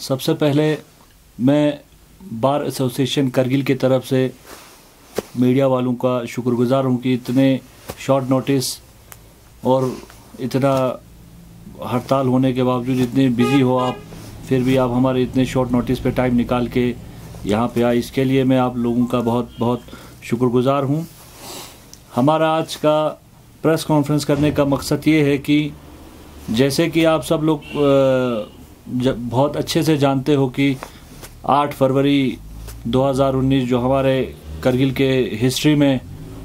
सबसे पहले मैं बार एसोसिएशन करगिल की तरफ से मीडिया वालों का शुक्रगुजार हूँ कि इतने शॉर्ट नोटिस और इतना हड़ताल होने के बावजूद इतने बिज़ी हो आप, फिर भी आप हमारे इतने शॉर्ट नोटिस पे टाइम निकाल के यहाँ पे आए, इसके लिए मैं आप लोगों का बहुत बहुत शुक्रगुजार हूँ। हमारा आज का प्रेस कॉन्फ्रेंस करने का मकसद ये है कि जैसे कि आप सब लोग बहुत अच्छे से जानते हो कि 8 फरवरी 2019 जो हमारे करगिल के हिस्ट्री में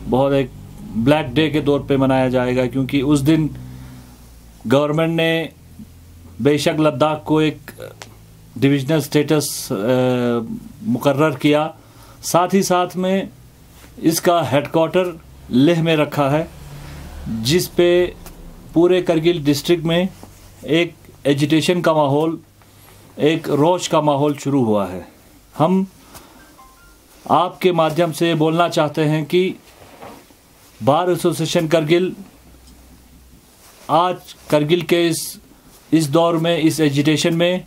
बहुत एक ब्लैक डे के तौर पे मनाया जाएगा, क्योंकि उस दिन गवर्नमेंट ने बेशक लद्दाख को एक डिविजनल स्टेटस मुकर्रर किया, साथ ही साथ में इसका हेडक्वार्टर लेह में रखा है, जिस पे पूरे करगिल डिस्ट्रिक्ट में एक एजिटेशन का माहौल, एक रोष का माहौल शुरू हुआ है। हम आपके माध्यम से बोलना चाहते हैं कि बार एसोसिएशन करगिल आज करगिल के इस दौर में, इस एजिटेशन में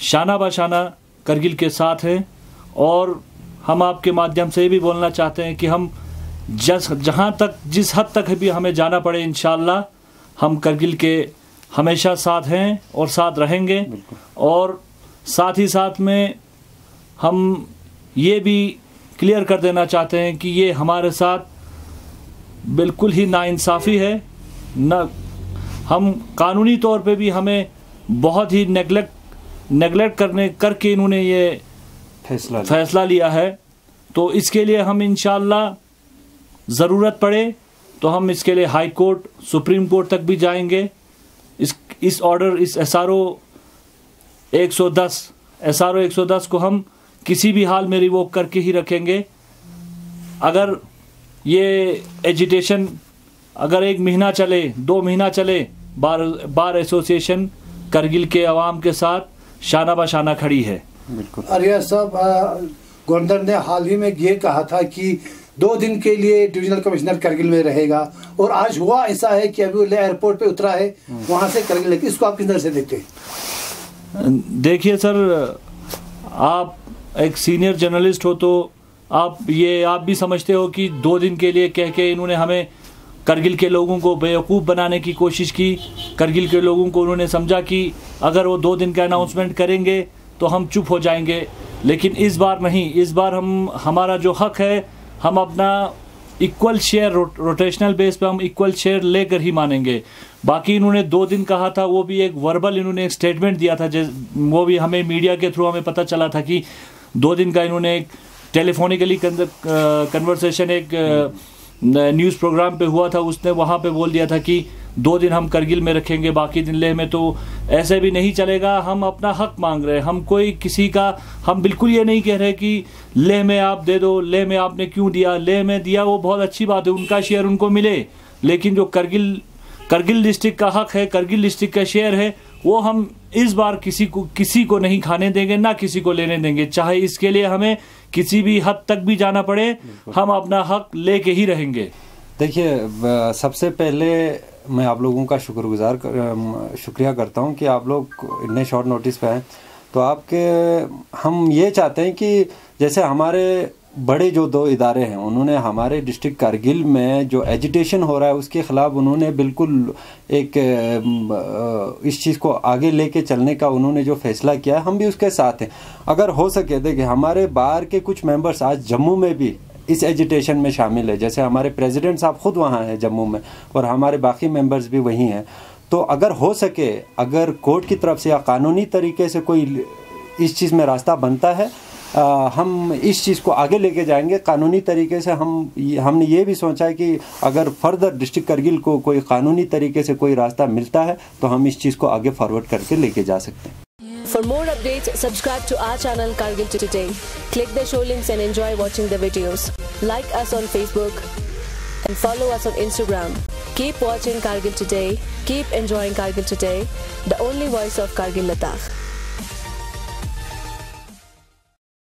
शाना बशाना करगिल के साथ हैं, और हम आपके माध्यम से भी बोलना चाहते हैं कि हम जहाँ तक, जिस हद तक भी हमें जाना पड़े, इंशाअल्लाह हम करगिल के हमेशा साथ हैं और साथ रहेंगे। और साथ ही साथ में हम ये भी क्लियर कर देना चाहते हैं कि ये हमारे साथ बिल्कुल ही नाइंसाफ़ी है। न हम कानूनी तौर पे भी हमें बहुत ही नेगलेक्ट करके इन्होंने ये फैसला लिया है। तो इसके लिए हम इंशाअल्लाह ज़रूरत पड़े तो हम इसके लिए हाई कोर्ट, सुप्रीम कोर्ट तक भी जाएंगे। इस ऑर्डर, इस SRO 110 को हम किसी भी हाल में रिवोक करके ही रखेंगे। अगर ये एजिटेशन अगर 1 महीना चले, 2 महीना चले, बार एसोसिएशन करगिल के अवाम के साथ शाना बशाना खड़ी है। बिल्कुल। आर्या साहब, गवर्नर ने हाल ही में ये कहा था कि 2 दिन के लिए डिविजनल कमिश्नर करगिल में रहेगा, और आज हुआ ऐसा है कि अभी वो एयरपोर्ट पे उतरा है, वहाँ से करगिल। इसको आप किस तरह से देखते हैं? देखिए सर, आप एक सीनियर जर्नलिस्ट हो तो आप भी समझते हो कि 2 दिन के लिए कह के इन्होंने हमें, करगिल के लोगों को बेवकूफ़ बनाने की कोशिश की। करगिल के लोगों को उन्होंने समझा कि अगर वो 2 दिन का अनाउंसमेंट करेंगे तो हम चुप हो जाएंगे, लेकिन इस बार नहीं। इस बार हमारा जो हक है, हम अपना इक्वल शेयर, रोटेशनल बेस पे हम इक्वल शेयर लेकर ही मानेंगे। बाकी इन्होंने 2 दिन कहा था, वो भी एक वर्बल इन्होंने एक स्टेटमेंट दिया था, वो भी हमें मीडिया के थ्रू हमें पता चला था कि 2 दिन का इन्होंने एक टेलीफोनिकली कन्वर्सेशन एक न्यूज़ प्रोग्राम पे हुआ था, उसने वहाँ पे बोल दिया था कि 2 दिन हम करगिल में रखेंगे, बाकी दिन लेह में। तो ऐसे भी नहीं चलेगा। हम अपना हक मांग रहे हैं, हम कोई किसी का, हम बिल्कुल ये नहीं कह रहे कि लेह में आप दे दो, लेह में आपने क्यों दिया। लेह में दिया वो बहुत अच्छी बात है, उनका शेयर उनको मिले, लेकिन जो करगिल डिस्ट्रिक्ट का हक है, करगिल डिस्ट्रिक्ट का शेयर है, वो हम इस बार किसी को नहीं खाने देंगे, ना किसी को लेने देंगे। चाहे इसके लिए हमें किसी भी हद तक भी जाना पड़े, हम अपना हक लेके ही रहेंगे। देखिए, सबसे पहले मैं आप लोगों का शुक्रिया करता हूं कि आप लोग इतने शॉर्ट नोटिस पे हैं। तो हम ये चाहते हैं कि जैसे हमारे बड़े जो 2 इदारे हैं, उन्होंने हमारे डिस्ट्रिक्ट करगिल में जो एजिटेशन हो रहा है उसके ख़िलाफ़ उन्होंने बिल्कुल एक इस चीज़ को आगे लेके चलने का उन्होंने जो फैसला किया है, हम भी उसके साथ हैं। अगर हो सके, देखिए हमारे बाहर के कुछ मेंबर्स आज जम्मू में भी इस एजिटेशन में शामिल है, जैसे हमारे प्रेसिडेंट साहब खुद वहाँ हैं जम्मू में, और हमारे बाकी मेंबर्स भी वहीं हैं। तो अगर हो सके, अगर कोर्ट की तरफ से या कानूनी तरीके से कोई इस चीज़ में रास्ता बनता है, हम इस चीज़ को आगे लेके जाएंगे कानूनी तरीके से। हमने ये भी सोचा है कि अगर फर्दर डिस्ट्रिक्ट करगिल को कोई कानूनी तरीके से कोई रास्ता मिलता है तो हम इस चीज़ को आगे फॉरवर्ड करके लेके जा सकते हैं। For more updates, subscribe to our channel Kargil Today. Click the show links and enjoy watching the videos. Like us on Facebook and follow us on Instagram. Keep watching Kargil Today. Keep enjoying Kargil Today, the only voice of Kargil Ladakh.